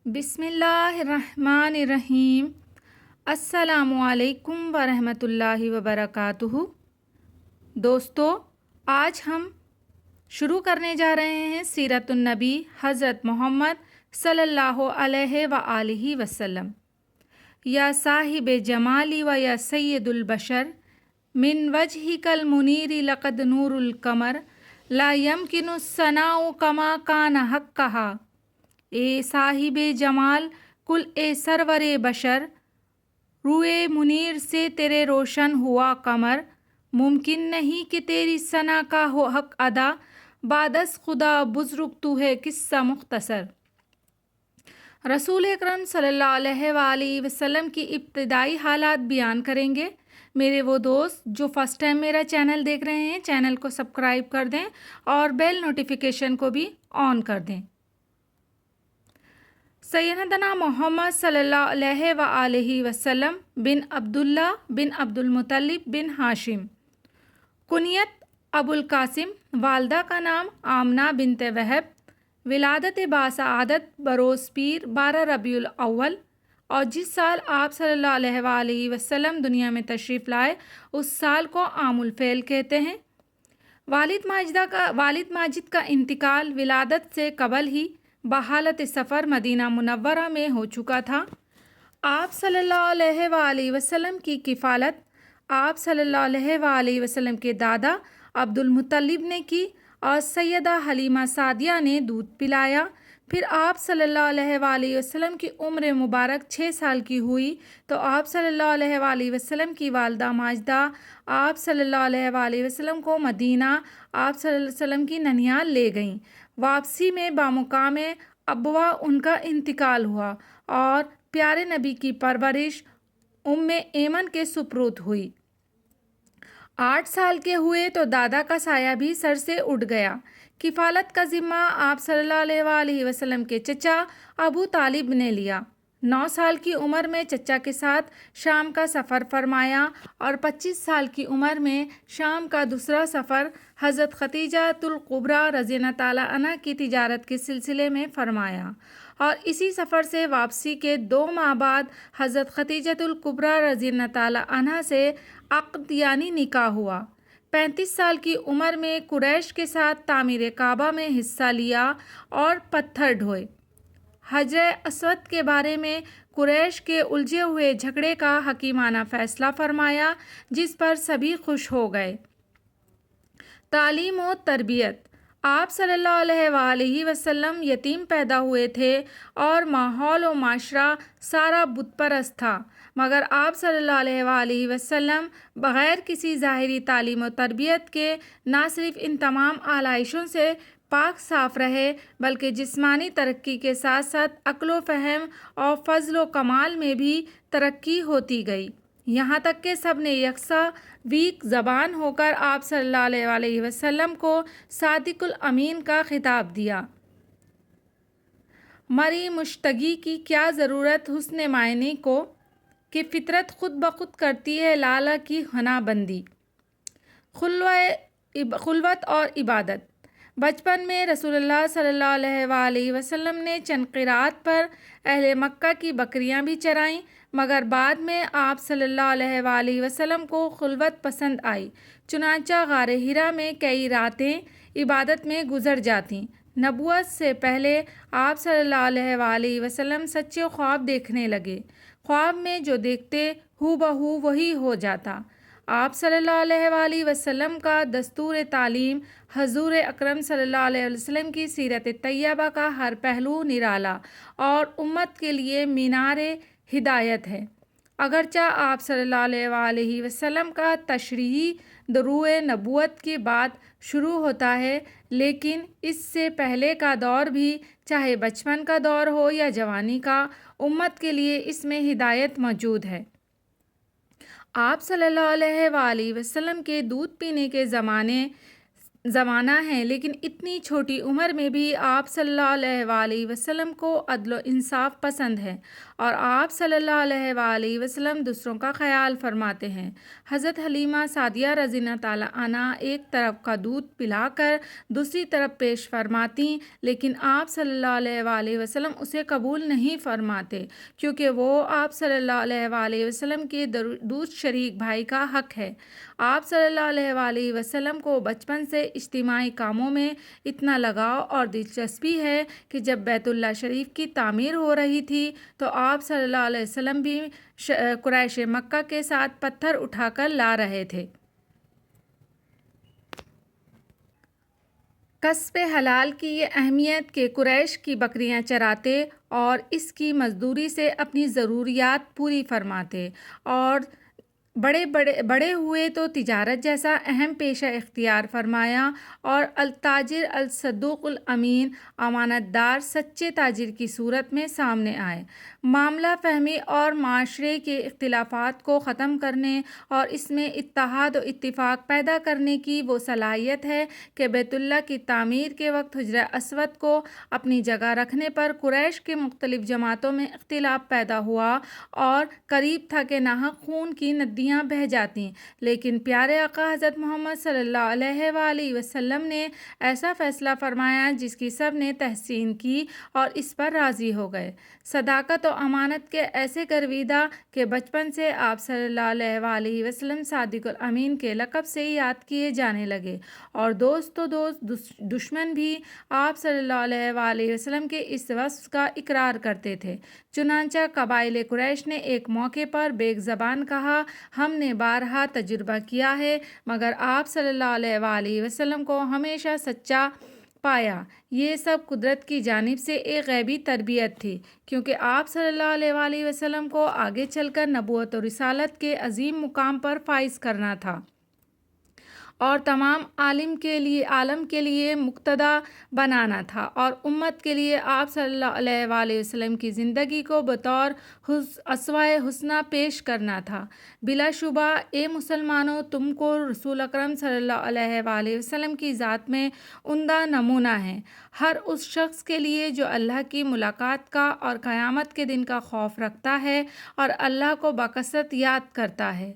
بسم اللہ الرحمن الرحیم۔ السلام علیکم ورحمۃ اللہ وبرکاتہ۔ دوستو، آج ہم شروع کرنے جا رہے ہیں سیرت النبی حضرت محمد صلی اللہ علیہ وآلہ وسلم۔ یا صاحب جمالی و یا سید البشر، من وجہک المنیر لقد نور القمر، لا یمکن الثناء کما کان حقہا۔ اے صاحب جمال، کل اے سرور بشر، روئے منیر سے تیرے روشن ہوا قمر، ممکن نہیں کہ تیری ثنا کا ہو حق ادا، بعد از خدا بزرگ تو ہے قصہ مختصر۔ رسول اکرم صلی اللہ علیہ وآلہ وسلم کی ابتدائی حالات بیان کریں گے۔ میرے وہ دوست جو فرسٹ ٹائم میرا چینل دیکھ رہے ہیں، چینل کو سبسکرائب کر دیں اور بیل نوٹیفیکیشن کو بھی آن کر دیں۔ سیدنا محمد صلی اللہ علیہ وآلہ وسلم بن عبداللہ بن عبد المطلب بن ہاشم، کنیت ابو القاسم، والدہ کا نام آمنہ بنت وہب، ولادت باسعادت بروز پیر 12 ربیع الاول، اور جس سال آپ صلی اللہ علیہ وآلہ وسلم دنیا میں تشریف لائے اس سال کو عام الفیل کہتے ہیں۔ والد ماجد کا انتقال ولادت سے قبل ہی بحالت سفر مدینہ منورہ میں ہو چکا تھا۔ آپ صلی اللہ علیہ وآلہ وسلم کی کفالت آپ صلی اللہ علیہ وآلہ وسلم کے دادا عبد المطلب نے کی اور سیدہ حلیمہ سعدیہ نے دودھ پلایا۔ پھر آپ صلی اللہ علیہ وآلہ وسلم کی عمر مبارک 6 سال کی ہوئی تو آپ صلی اللہ علیہ وآلہ وسلم کی والدہ ماجدہ آپ صلی اللہ علیہ وآلہ وسلم کو مدینہ آپ صلی اللہ علیہ وسلم کی ننیال لے گئیں۔ واپسی میں بامقام ابوا ان کا انتقال ہوا اور پیارے نبی کی پرورش ام ایمن کے سپرد ہوئی۔ 8 سال کے ہوئے تو دادا کا سایہ بھی سر سے اٹھ گیا۔ کفالت کا ذمہ آپ صلی اللہ علیہ وآلہ وسلم کے چچا ابو طالب نے لیا۔ 9 سال کی عمر میں چچا کے ساتھ شام کا سفر فرمایا اور 25 سال کی عمر میں شام کا دوسرا سفر حضرت ختیجہ الکبریٰ رضی اللہ تعالیٰ عنہ کی تجارت کے سلسلے میں فرمایا، اور اسی سفر سے واپسی کے 2 ماہ بعد حضرت ختیجہ الکبریٰ رضی اللہ تعالیٰ عنہ سے عقد یعنی نکاح ہوا۔ 35 سال کی عمر میں قریش کے ساتھ تعمیر کعبہ میں حصہ لیا اور پتھر ڈھوئے۔ حجر اسود کے بارے میں قریش کے الجھے ہوئے جھگڑے کا حکیمانہ فیصلہ فرمایا جس پر سبھی خوش ہو گئے۔ تعلیم و تربیت۔ آپ صلی اللہ علیہ وآلہ وسلم یتیم پیدا ہوئے تھے اور ماحول و معاشرہ سارا بت پرست تھا، مگر آپ صلی اللہ علیہ وآلہ وسلم بغیر کسی ظاہری تعلیم و تربیت کے نہ صرف ان تمام آلائشوں سے پاک صاف رہے بلکہ جسمانی ترقی کے ساتھ ساتھ عقل و فہم اور فضل و کمال میں بھی ترقی ہوتی گئی، یہاں تک کہ سب نے یکساں ویک زبان ہو کر آپ صلی اللہ علیہ وآلہ وسلم کو صادق الامین کا خطاب دیا۔ مری مشتگی کی کیا ضرورت حسن معنی کو کہ فطرت خود بخود کرتی ہے لالہ کی حنا بندی۔ خلوت اور عبادت۔ بچپن میں رسول اللہ صلی اللہ علیہ وآلہ وسلم نے چند قرات پر اہل مکہ کی بکریاں بھی چرائیں، مگر بعد میں آپ صلی اللہ علیہ وآلہ وسلم کو خلوت پسند آئی، چنانچہ غار حرا میں کئی راتیں عبادت میں گزر جاتیں۔ نبوت سے پہلے آپ صلی اللہ علیہ وآلہ وسلم سچے خواب دیکھنے لگے، خواب میں جو دیکھتے ہو بہو وہی ہو جاتا۔ آپ صلی اللہ علیہ وآلہ وسلم کا دستور تعلیم حضور اکرم صلی اللہ علیہ وسلم کی سیرت طیبہ کا ہر پہلو نرالا اور امت کے لیے مینار ہدایت ہے۔ اگرچہ آپ صلی اللہ علیہ وآلہ وسلم کا تشریحی دروع نبوت کے بعد شروع ہوتا ہے، لیکن اس سے پہلے کا دور بھی، چاہے بچپن کا دور ہو یا جوانی کا، امت کے لیے اس میں ہدایت موجود ہے۔ آپ صلی اللہ علیہ وآلہ وسلم کے دودھ پینے کے زمانے زمانہ ہے، لیکن اتنی چھوٹی عمر میں بھی آپ صلی اللہ علیہ وآلہ وسلم کو عدل و انصاف پسند ہے، اور آپ صلی اللہ علیہ وآلہ وسلم دوسروں کا خیال فرماتے ہیں۔ حضرت حلیمہ سعدیہ رضی اللہ تعالیٰ عنہا ایک طرف کا دودھ پلا کر دوسری طرف پیش فرماتیں، لیکن آپ صلی اللہ علیہ وآلہ وسلم اسے قبول نہیں فرماتے، کیونکہ وہ آپ صلی اللہ علیہ وآلہ وسلم کے دودھ شریک بھائی کا حق ہے۔ آپ صلی اللہ علیہ وآلہ وسلم کو بچپن سے اجتماعی کاموں میں اتنا لگاؤ اور دلچسپی ہے کہ جب بیت اللہ شریف کی تعمیر ہو رہی تھی تو آپ صلی اللہ علیہ وسلم بھی قریش مکہ کے ساتھ پتھر اٹھا کر لا رہے تھے۔ کسب حلال کی یہ اہمیت کہ قریش کی بکریاں چراتے اور اس کی مزدوری سے اپنی ضروریات پوری فرماتے، اور بڑے ہوئے تو تجارت جیسا اہم پیشہ اختیار فرمایا، اور التاجر الصدوق الامین، امانت دار سچے تاجر کی صورت میں سامنے آئے۔ معاملہ فہمی اور معاشرے کے اختلافات کو ختم کرنے اور اس میں اتحاد و اتفاق پیدا کرنے کی وہ صلاحیت ہے کہ بیت اللہ کی تعمیر کے وقت حجرہ اسود کو اپنی جگہ رکھنے پر قریش کے مختلف جماعتوں میں اختلاف پیدا ہوا، اور قریب تھا کہ ناحق خون کی ندیاں بہہ جاتی، لیکن پیارے آقا حضرت محمد صلی اللہ علیہ وآلہ وسلم نے ایسا فیصلہ فرمایا جس کی سب نے تحسین کی اور اس پر راضی ہو گئے۔ صداقت و امانت کے ایسے گرویدہ کہ بچپن سے آپ صلی اللہ علیہ وآلہ وسلم صادق الامین کے لقب سے یاد کیے جانے لگے، اور دوست تو دوست دشمن بھی آپ صلی اللہ علیہ وآلہ وسلم کے اس وصف کا اقرار کرتے تھے۔ چنانچہ قبائل قریش نے ایک موقع پر بیک زبان کہا، ہم نے بارہا تجربہ کیا ہے مگر آپ صلی اللہ علیہ وآلہ وسلم کو ہمیشہ سچا پایا۔ یہ سب قدرت کی جانب سے ایک غیبی تربیت تھی، کیونکہ آپ صلی اللہ علیہ وآلہ وسلم کو آگے چل کر نبوت و رسالت کے عظیم مقام پر فائز کرنا تھا، اور تمام عالم کے لیے مقتدا بنانا تھا، اور امت کے لیے آپ صلی اللہ علیہ وآلہ وسلم کی زندگی کو بطور اسوۂ حسنہ پیش کرنا تھا۔ بلا شبہ اے مسلمانوں، تم کو رسول اکرم صلی اللہ علیہ وآلہ وسلم کی ذات میں عمدہ نمونہ ہے، ہر اس شخص کے لیے جو اللہ کی ملاقات کا اور قیامت کے دن کا خوف رکھتا ہے اور اللہ کو بکثرت یاد کرتا ہے۔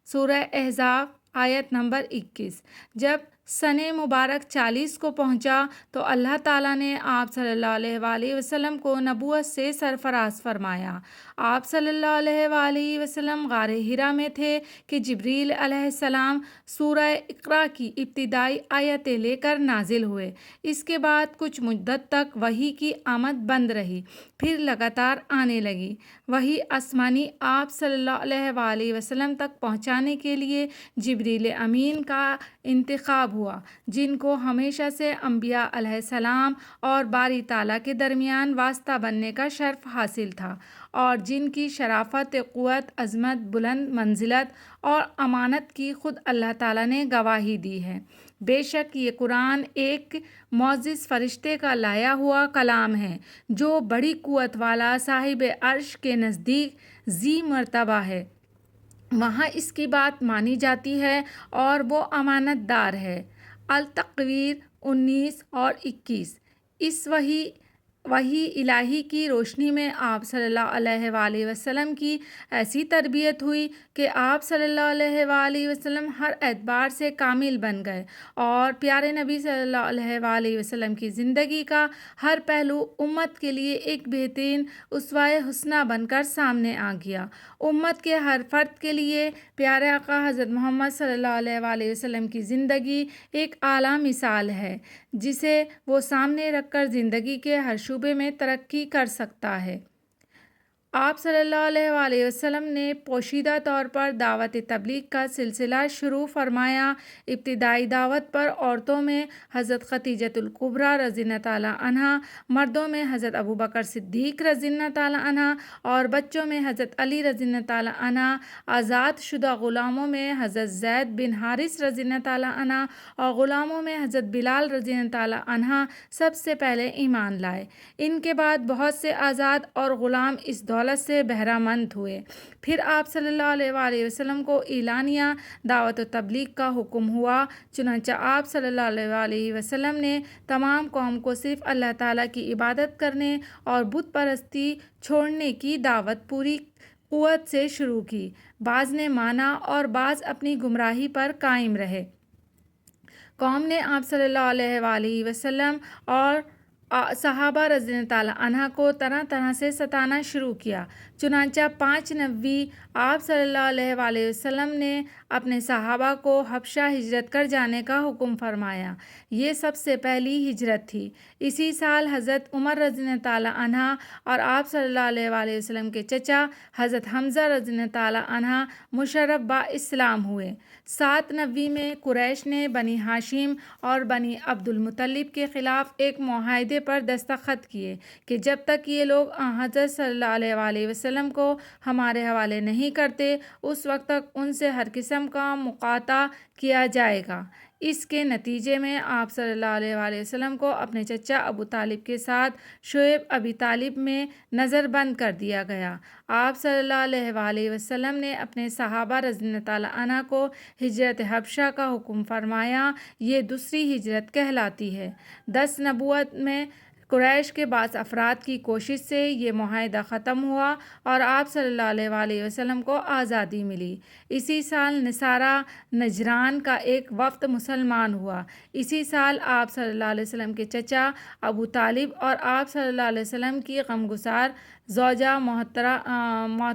سورہ احزاب آیت نمبر 21۔ جب سن مبارک 40 کو پہنچا تو اللہ تعالیٰ نے آپ صلی اللہ علیہ وآلہ وسلم کو نبوت سے سرفراز فرمایا۔ آپ صلی اللہ علیہ وآلہ وسلم غار حرا میں تھے کہ جبریل علیہ السلام سورہ اقرا کی ابتدائی آیتیں لے کر نازل ہوئے۔ اس کے بعد کچھ مدت تک وحی کی آمد بند رہی، پھر لگاتار آنے لگی۔ وحی آسمانی آپ صلی اللہ علیہ وآلہ وسلم تک پہنچانے کے لیے جبریل امین کا انتخاب ہوا، جن کو ہمیشہ سے انبیاء علیہ السلام اور باری تعالیٰ کے درمیان واسطہ بننے کا شرف حاصل تھا، اور جن کی شرافت، قوت، عظمت، بلند منزلت اور امانت کی خود اللہ تعالیٰ نے گواہی دی ہے۔ بے شک یہ قرآن ایک معزز فرشتے کا لایا ہوا کلام ہے، جو بڑی قوت والا صاحب عرش کے نزدیک ذی مرتبہ ہے، وہاں اس کی بات مانی جاتی ہے اور وہ امانت دار ہے۔ التکویر 19 اور 21۔ اس وحی الہی کی روشنی میں آپ صلی اللہ علیہ وآلہ وسلم کی ایسی تربیت ہوئی کہ آپ صلی اللہ علیہ وآلہ وسلم ہر اعتبار سے کامل بن گئے، اور پیارے نبی صلی اللہ علیہ وآلہ وسلم کی زندگی کا ہر پہلو امت کے لیے ایک بہترین اسوہ حسنہ بن کر سامنے آ گیا۔ امت کے ہر فرد کے لیے پیارے آقا حضرت محمد صلی اللہ علیہ وآلہ وسلم کی زندگی ایک اعلیٰ مثال ہے، جسے وہ سامنے رکھ کر زندگی کے ہر شعبے میں ترقی کر سکتا ہے۔ آپ صلی اللہ علیہ وآلہ وسلم نے پوشیدہ طور پر دعوت تبلیغ کا سلسلہ شروع فرمایا۔ ابتدائی دعوت پر عورتوں میں حضرت خدیجۃ الکبریٰ رضی اللہ تعالیٰ عنہا، مردوں میں حضرت ابوبکر صدیق رضی اللہ تعالیٰ عنہ، اور بچوں میں حضرت علی رضی اللہ تعالیٰ عنہ، آزاد شدہ غلاموں میں حضرت زید بن حارث رضی اللہ تعالیٰ عنہ، اور غلاموں میں حضرت بلال رضی اللہ تعالیٰ عنہ سب سے پہلے ایمان لائے۔ ان کے بعد بہت سے آزاد اور غلام اس دولت دولت سے بہرہ مند ہوئے۔ پھر آپ صلی اللہ علیہ وآلہ وسلم کو اعلانیہ دعوت و تبلیغ کا حکم ہوا، چنانچہ آپ صلی اللہ علیہ وآلہ وسلم نے تمام قوم کو صرف اللہ تعالیٰ کی عبادت کرنے اور بت پرستی چھوڑنے کی دعوت پوری قوت سے شروع کی۔ بعض نے مانا اور بعض اپنی گمراہی پر قائم رہے۔ قوم نے آپ صلی اللہ علیہ وآلہ وسلم اور صحابہ رضی اللہ تعالیٰ عنہ کو طرح طرح سے ستانا شروع کیا، چنانچہ 5 نویں آپ صلی اللہ علیہ وآلہ وسلم نے اپنے صحابہ کو حبشہ ہجرت کر جانے کا حکم فرمایا۔ یہ سب سے پہلی ہجرت تھی۔ اسی سال حضرت عمر رضی اللہ تعالیٰ عنہ اور آپ صلی اللہ علیہ وآلہ وسلم کے چچا حضرت حمزہ رضی اللہ تعالیٰ عنہ مشرف با اسلام ہوئے۔ 7 نویں میں قریش نے بنی ہاشم اور بنی عبد المطلب کے خلاف ایک معاہدے پر دستخط کیے کہ جب تک یہ لوگ حضرت صلی اللہ علیہ وآلہ وسلم کو ہمارے حوالے نہیں کرتے اس وقت تک ان سے ہر قسم کا مقاطعہ کیا جائے گا۔ اس کے نتیجے میں آپ صلی اللہ علیہ وآلہ وسلم کو اپنے چچا ابو طالب کے ساتھ شعیب ابی طالب میں نظر بند کر دیا گیا۔ آپ صلی اللہ علیہ وآلہ وسلم نے اپنے صحابہ رضی اللہ تعالیٰ عنہ کو ہجرت حبشہ کا حکم فرمایا۔ یہ دوسری ہجرت کہلاتی ہے۔ 10 نبوت میں قریش کے بعض افراد کی کوشش سے یہ معاہدہ ختم ہوا اور آپ صلی اللہ علیہ وآلہ وسلم کو آزادی ملی۔ اسی سال نصارہ نجران کا ایک وفد مسلمان ہوا۔ اسی سال آپ صلی اللہ علیہ وسلم کے چچا ابو طالب اور آپ صلی اللہ علیہ وسلم کی غمگسار زوجہ محترمہ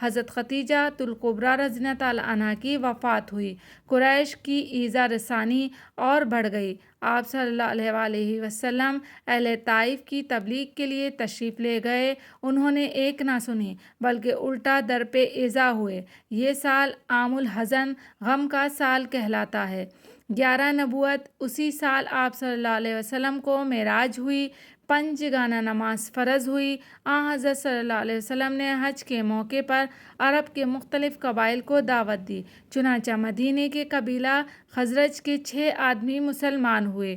حضرت خدیجہ الکبریٰ رضی اللہ تعالیٰ عنہ کی وفات ہوئی۔ قریش کی ایذا رسانی اور بڑھ گئی۔ آپ صلی اللہ علیہ وآلہ وسلم اہل طائف کی تبلیغ کے لیے تشریف لے گئے۔ انہوں نے ایک نہ سنی بلکہ الٹا در پہ ایذا ہوئے۔ یہ سال عام الحزن، غم کا سال کہلاتا ہے۔ 11 نبوت اسی سال آپ صلی اللہ علیہ وسلم کو معراج ہوئی، 5 گانہ نماز فرض ہوئی۔ حضرت صلی اللہ علیہ وسلم نے حج کے موقع پر عرب کے مختلف قبائل کو دعوت دی، چنانچہ مدینے کے قبیلہ خزرج کے 6 آدمی مسلمان ہوئے۔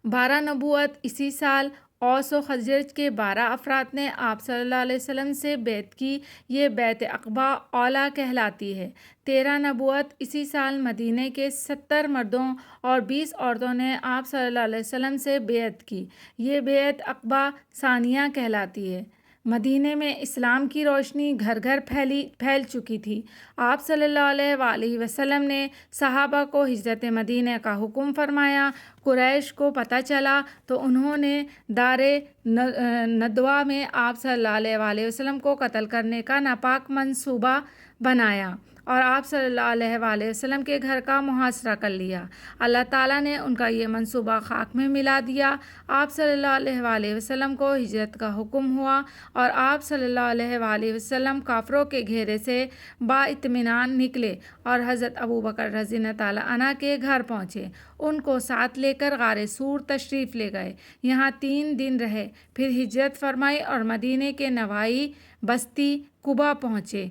12 نبوت اسی سال اوس و خزرج کے 12 افراد نے آپ صلی اللہ علیہ وسلم سے بیعت کی، یہ بیعت عقبہ اولیٰ کہلاتی ہے۔ 13 نبوت اسی سال مدینے کے 70 مردوں اور 20 عورتوں نے آپ صلی اللہ علیہ وسلم سے بیعت کی، یہ بیعت عقبہ ثانیہ کہلاتی ہے۔ مدینے میں اسلام کی روشنی گھر گھر پھیل چکی تھی۔ آپ صلی اللہ علیہ وآلہ وسلم نے صحابہ کو ہجرت مدینہ کا حکم فرمایا۔ قریش کو پتہ چلا تو انہوں نے دار ندوہ میں آپ صلی اللہ علیہ وآلہ وسلم کو قتل کرنے کا ناپاک منصوبہ بنایا اور آپ صلی اللہ علیہ وآلہ وسلم کے گھر کا محاصرہ کر لیا۔ اللہ تعالیٰ نے ان کا یہ منصوبہ خاک میں ملا دیا۔ آپ صلی اللہ علیہ وآلہ وسلم کو ہجرت کا حکم ہوا اور آپ صلی اللہ علیہ وآلہ وسلم کافروں کے گھیرے سے بااطمینان نکلے اور حضرت ابو بکر رضی اللہ تعالیٰ عنہ کے گھر پہنچے۔ ان کو ساتھ لے کر غار سور تشریف لے گئے، یہاں 3 دن رہے، پھر ہجرت فرمائی اور مدینے کے نواحی بستی قبا پہنچے۔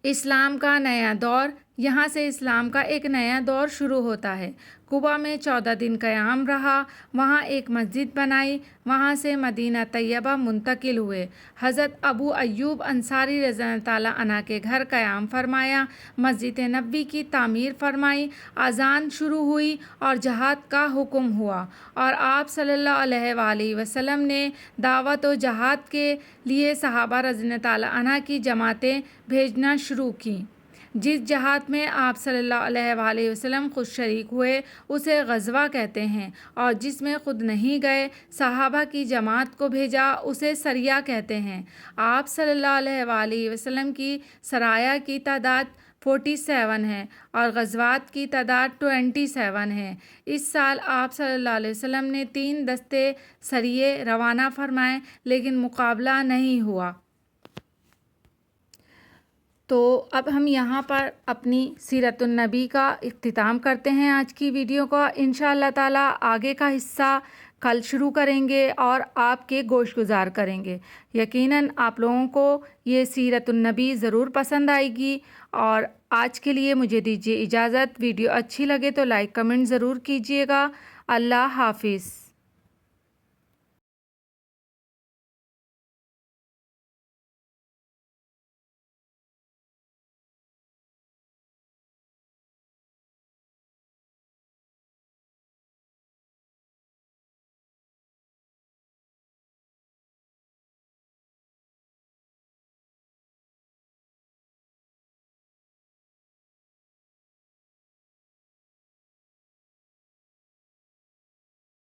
اسلام کا نیا دور، یہاں سے اسلام کا ایک نیا دور شروع ہوتا ہے۔ قبا میں 14 دن قیام رہا، وہاں ایک مسجد بنائی، وہاں سے مدینہ طیبہ منتقل ہوئے۔ حضرت ابو ایوب انصاری رضی اللہ تعالیٰ عنہ کے گھر قیام فرمایا، مسجد نبوی کی تعمیر فرمائی، اذان شروع ہوئی اور جہاد کا حکم ہوا اور آپ صلی اللہ علیہ وآلہ وسلم نے دعوت و جہاد کے لیے صحابہ رضی اللہ تعالیٰ عنہ کی جماعتیں بھیجنا شروع کیں۔ جس جہاد میں آپ صلی اللہ علیہ وآلہ وسلم خود شریک ہوئے اسے غزوہ کہتے ہیں، اور جس میں خود نہیں گئے، صحابہ کی جماعت کو بھیجا، اسے سریہ کہتے ہیں۔ آپ صلی اللہ علیہ وآلہ وسلم کی سرایہ کی تعداد 47 ہے اور غزوات کی تعداد 27 ہے۔ اس سال آپ صلی اللہ علیہ وسلم نے 3 دستے سریے روانہ فرمائے لیکن مقابلہ نہیں ہوا۔ تو اب ہم یہاں پر اپنی سیرت النبی کا اختتام کرتے ہیں آج کی ویڈیو کا۔ انشاءاللہ تعالیٰ آگے کا حصہ کل شروع کریں گے اور آپ کے گوش گزار کریں گے۔ یقیناً آپ لوگوں کو یہ سیرت النبی ضرور پسند آئے گی، اور آج کے لیے مجھے دیجیے اجازت۔ ویڈیو اچھی لگے تو لائک کمنٹ ضرور کیجیے گا۔ اللہ حافظ۔